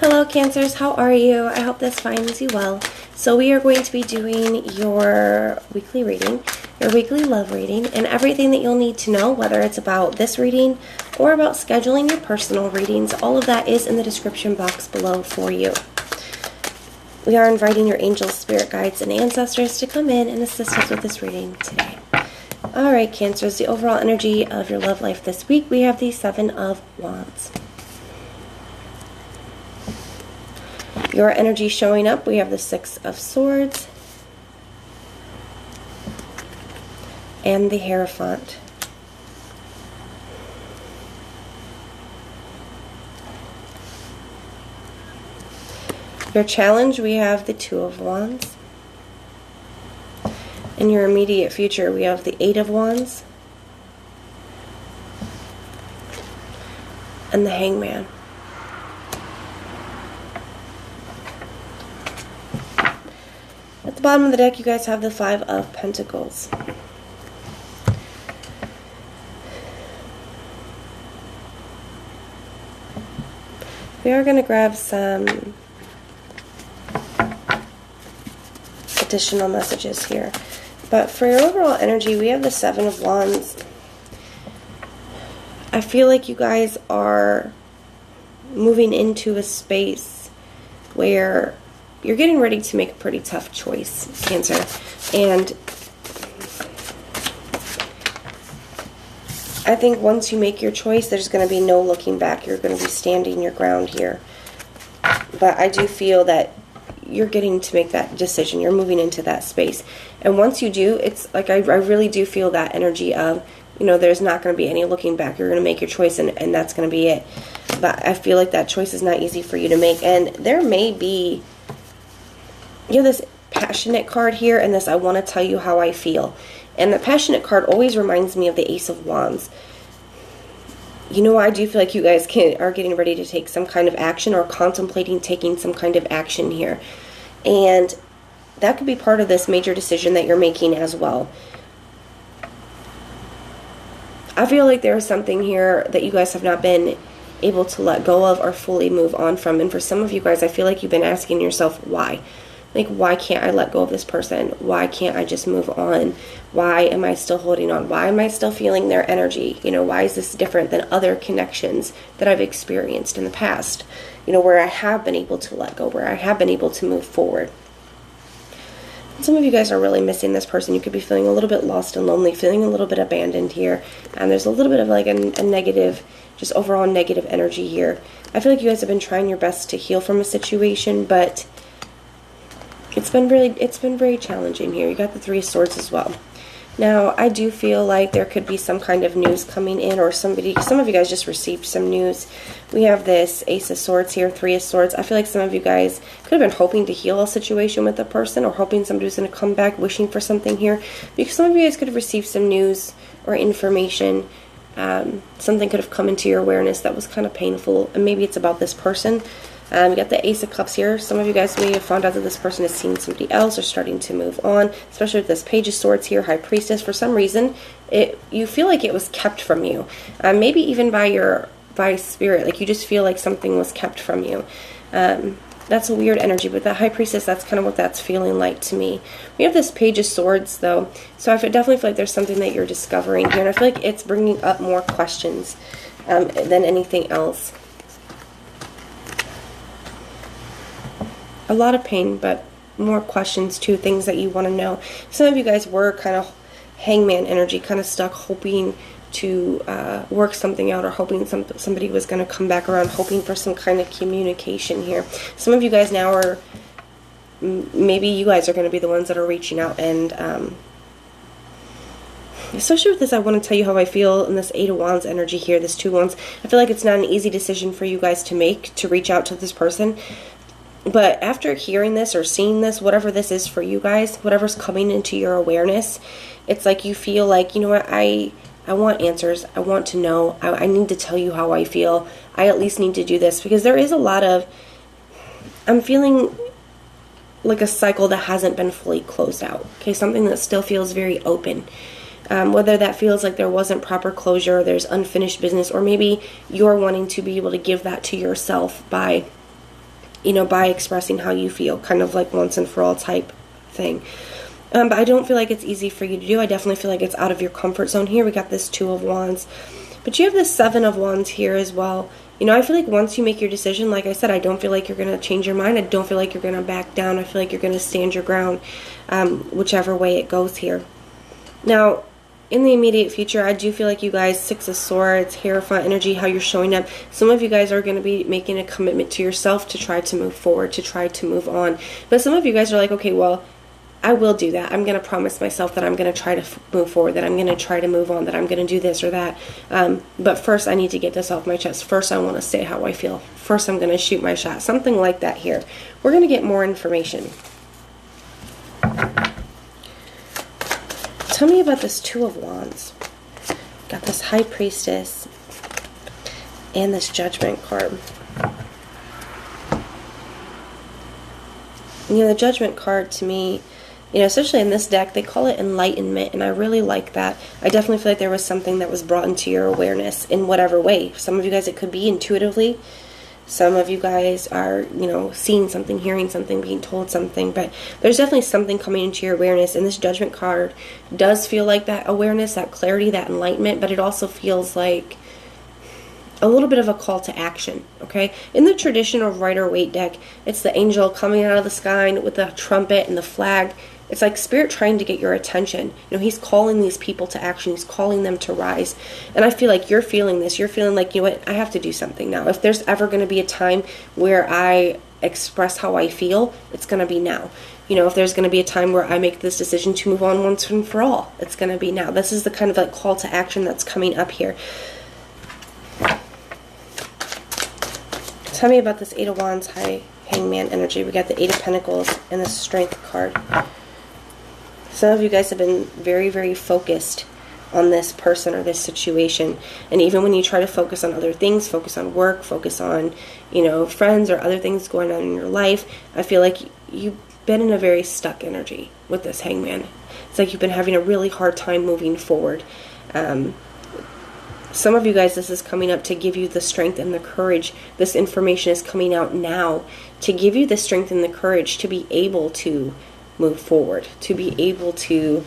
Hello Cancers, how are you? I hope this finds you well. So we are going to be doing your weekly reading, your weekly love reading, and everything that you'll need to know, whether it's about this reading or about scheduling your personal readings. All of that is in the description box below for you. We are inviting your angels, spirit guides, and ancestors to come in and assist us with this reading today. Alright Cancers, the overall energy of your love life this week, we have the Seven of Wands. Your energy showing up, we have the Six of Swords and the Hierophant. Your challenge, we have the Two of Wands. In your immediate future, we have the Eight of Wands and the Hangman. At the bottom of the deck, you guys have the Five of Pentacles. We are going to grab some additional messages here. But for your overall energy, we have the Seven of Wands. I feel like you guys are moving into a space where you're getting ready to make a pretty tough choice, Cancer. And I think once you make your choice, there's going to be no looking back. You're going to be standing your ground here. But I do feel that you're getting to make that decision. You're moving into that space. And once you do, it's like I really do feel that energy of, you know, there's not going to be any looking back. You're going to make your choice and that's going to be it. But I feel like that choice is not easy for you to make. And there may be, you have this passionate card here and this I want to tell you how I feel. And the passionate card always reminds me of the Ace of Wands. You know, I do feel like you guys are getting ready to take some kind of action or contemplating taking some kind of action here. And that could be part of this major decision that you're making as well. I feel like there is something here that you guys have not been able to let go of or fully move on from. And for some of you guys, I feel like you've been asking yourself, why? Like, why can't I let go of this person? Why can't I just move on? Why am I still holding on? Why am I still feeling their energy? You know, why is this different than other connections that I've experienced in the past? You know, where I have been able to let go, where I have been able to move forward. And some of you guys are really missing this person. You could be feeling a little bit lost and lonely, feeling a little bit abandoned here. And there's a little bit of like a negative, just overall negative energy here. I feel like you guys have been trying your best to heal from a situation, but it's been very challenging here. You got the Three of Swords as well. Now, I do feel like there could be some kind of news coming in, or some of you guys just received some news. We have this Ace of Swords here, Three of Swords. I feel like some of you guys could have been hoping to heal a situation with a person, or hoping somebody's going to come back, wishing for something here. Because some of you guys could have received some news or information. Something could have come into your awareness that was kind of painful, and maybe it's about this person. You got the Ace of Cups here. Some of you guys may have found out that this person is seeing somebody else or starting to move on, especially with this Page of Swords here, High Priestess. For some reason, you feel like it was kept from you. Maybe even by spirit, like you just feel like something was kept from you. That's a weird energy, but the High Priestess, that's kind of what that's feeling like to me. We have this Page of Swords, though, so I definitely feel like there's something that you're discovering here, and I feel like it's bringing up more questions than anything else. A lot of pain, but more questions too, things that you want to know. Some of you guys were kind of hangman energy, kind of stuck, hoping to work something out, or hoping somebody was going to come back around, hoping for some kind of communication here. Some of you guys now are, maybe you guys are going to be the ones that are reaching out, and especially with this, I want to tell you how I feel in this Eight of Wands energy here, this Two of Wands. I feel like it's not an easy decision for you guys to make, to reach out to this person. But after hearing this or seeing this, whatever this is for you guys, whatever's coming into your awareness, it's like you feel like, you know what, I want answers. I want to know. I need to tell you how I feel. I at least need to do this, because there is a lot of, I'm feeling like a cycle that hasn't been fully closed out. Okay, something that still feels very open. Whether that feels like there wasn't proper closure, there's unfinished business, or maybe you're wanting to be able to give that to yourself by you know, by expressing how you feel, kind of like once and for all type thing. But I don't feel like it's easy for you to do. I definitely feel like it's out of your comfort zone here. We got this Two of Wands. But you have this Seven of Wands here as well. You know, I feel like once you make your decision, like I said, I don't feel like you're going to change your mind. I don't feel like you're going to back down. I feel like you're going to stand your ground, whichever way it goes here. Now, in the immediate future, I do feel like you guys, Six of Swords, Hierophant energy, how you're showing up. Some of you guys are going to be making a commitment to yourself to try to move forward, to try to move on. But some of you guys are like, okay, well, I will do that. I'm going to promise myself that I'm going to try to move forward, that I'm going to try to move on, that I'm going to do this or that. But first, I need to get this off my chest. First, I want to say how I feel. First, I'm going to shoot my shot. Something like that here. We're going to get more information. Tell me about this Two of Wands. Got this High Priestess and this Judgment card. You know, the Judgment card to me, you know, especially in this deck, they call it enlightenment, and I really like that. I definitely feel like there was something that was brought into your awareness in whatever way. Some of you guys, it could be intuitively. Some of you guys are, you know, seeing something, hearing something, being told something, but there's definitely something coming into your awareness, and this Judgment card does feel like that awareness, that clarity, that enlightenment, but it also feels like a little bit of a call to action, okay? In the traditional Rider-Waite deck, it's the angel coming out of the sky with the trumpet and the flag. It's like Spirit trying to get your attention. You know, he's calling these people to action. He's calling them to rise. And I feel like you're feeling this. You're feeling like, you know what, I have to do something now. If there's ever going to be a time where I express how I feel, it's going to be now. You know, if there's going to be a time where I make this decision to move on once and for all, it's going to be now. This is the kind of like call to action that's coming up here. Tell me about this Eight of Wands, High Hangman energy. We got the Eight of Pentacles and the Strength card. Some of you guys have been very, very focused on this person or this situation. And even when you try to focus on other things, focus on work, focus on, you know, friends or other things going on in your life, I feel like you've been in a very stuck energy with this Hangman. It's like you've been having a really hard time moving forward. Some of you guys, this is coming up to give you the strength and the courage. This information is coming out now to give you the strength and the courage to be able to move forward, to be able to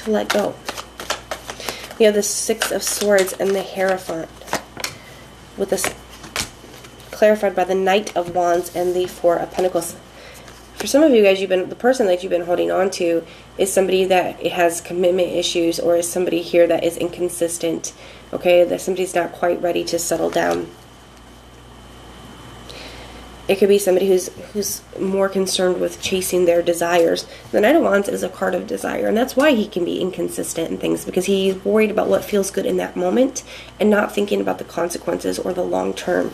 let go. We have the Six of Swords and the Hierophant, with this clarified by the Knight of Wands and the Four of Pentacles. For some of you guys, the person that you've been holding on to is somebody that has commitment issues, or is somebody here that is inconsistent, okay, that somebody's not quite ready to settle down. It could be somebody who's more concerned with chasing their desires. The Knight of Wands is a card of desire, and that's why he can be inconsistent in things, because he's worried about what feels good in that moment and not thinking about the consequences or the long term.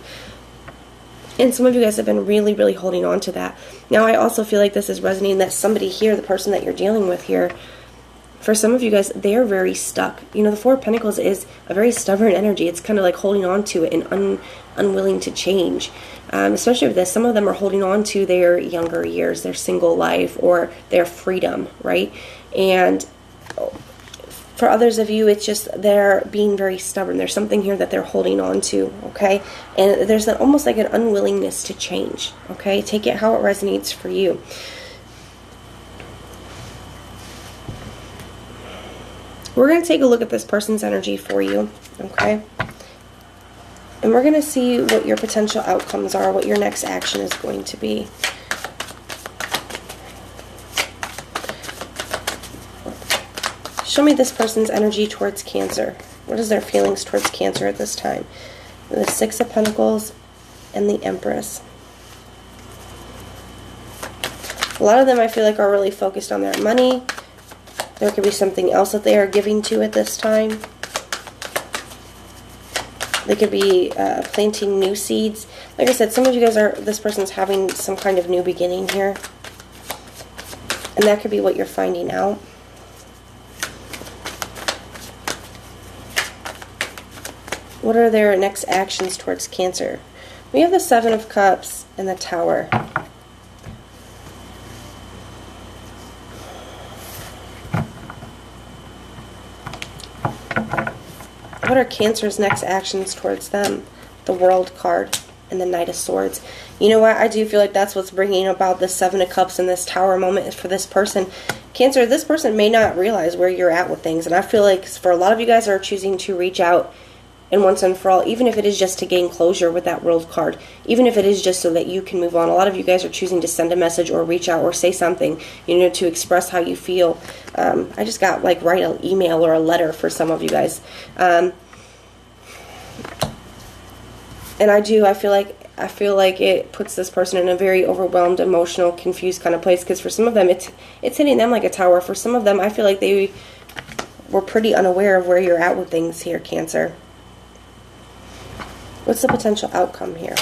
And some of you guys have been really, really holding on to that. Now, I also feel like this is resonating that somebody here, the person that you're dealing with here, for some of you guys, they are very stuck. You know, the Four of Pentacles is a very stubborn energy. It's kind of like holding on to it and unwilling to change. Especially with this, some of them are holding on to their younger years, their single life, or their freedom, right? And for others of you, it's just they're being very stubborn. There's something here that they're holding on to, okay? And there's almost like an unwillingness to change, okay? Take it how it resonates for you. We're going to take a look at this person's energy for you, okay? And we're going to see what your potential outcomes are, what your next action is going to be. Show me this person's energy towards Cancer. What is their feelings towards Cancer at this time? The Six of Pentacles and the Empress. A lot of them, I feel like, are really focused on their money. There could be something else that they are giving to at this time. They could be planting new seeds. Like I said, some of you guys this person's having some kind of new beginning here. And that could be what you're finding out. What are their next actions towards Cancer? We have the Seven of Cups and the Tower. What are Cancer's next actions towards them? The World card. and the Knight of Swords. You know what? I do feel like that's what's bringing about the Seven of Cups and this Tower moment for this person. Cancer, this person may not realize where you're at with things. And I feel like for a lot of you guys are choosing to reach out and once and for all, even if it is just to gain closure with that World card, even if it is just so that you can move on. A lot of you guys are choosing to send a message or reach out or say something, you know, to express how you feel. I just got like write an email or a letter for some of you guys. And I feel like it puts this person in a very overwhelmed, emotional, confused kind of place, because for some of them it's hitting them like a tower. For some of them, I feel like they were pretty unaware of where you're at with things here, Cancer. What's the potential outcome here?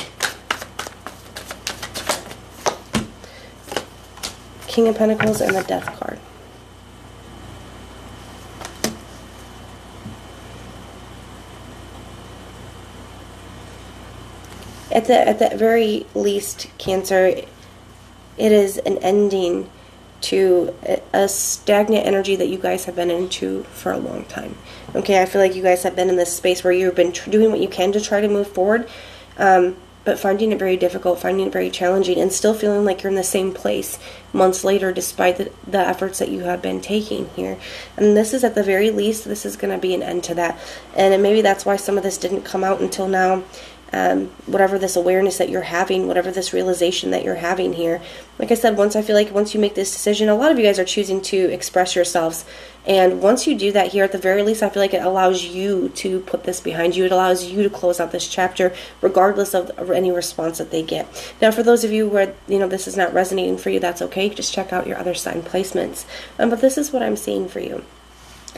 King of Pentacles and the Death card. At the very least, Cancer, it is an ending to a stagnant energy that you guys have been into for a long time. Okay, I feel like you guys have been in this space where you've been doing what you can to try to move forward, but finding it very difficult, finding it very challenging, and still feeling like you're in the same place months later despite the efforts that you have been taking here. And this is, at the very least, this is going to be an end to that. And maybe that's why some of this didn't come out until now. Whatever this awareness that you're having, whatever this realization that you're having here, like I said, I feel like once you make this decision, a lot of you guys are choosing to express yourselves, and once you do that here, at the very least, I feel like it allows you to put this behind you. It allows you to close out this chapter regardless of any response that they get. Now, for those of you where this is not resonating for you, that's okay. Just check out your other sign placements, but this is what I'm seeing for you.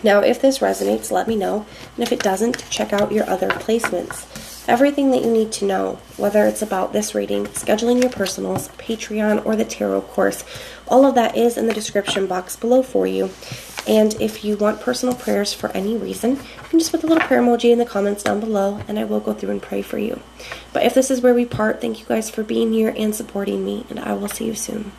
Now, if this resonates, let me know, and if it doesn't, check out your other placements. Everything that you need to know, whether it's about this reading, scheduling your personals, Patreon, or the tarot course, all of that is in the description box below for you. And if you want personal prayers for any reason, you can just put the little prayer emoji in the comments down below, and I will go through and pray for you. But if this is where we part, thank you guys for being here and supporting me, and I will see you soon.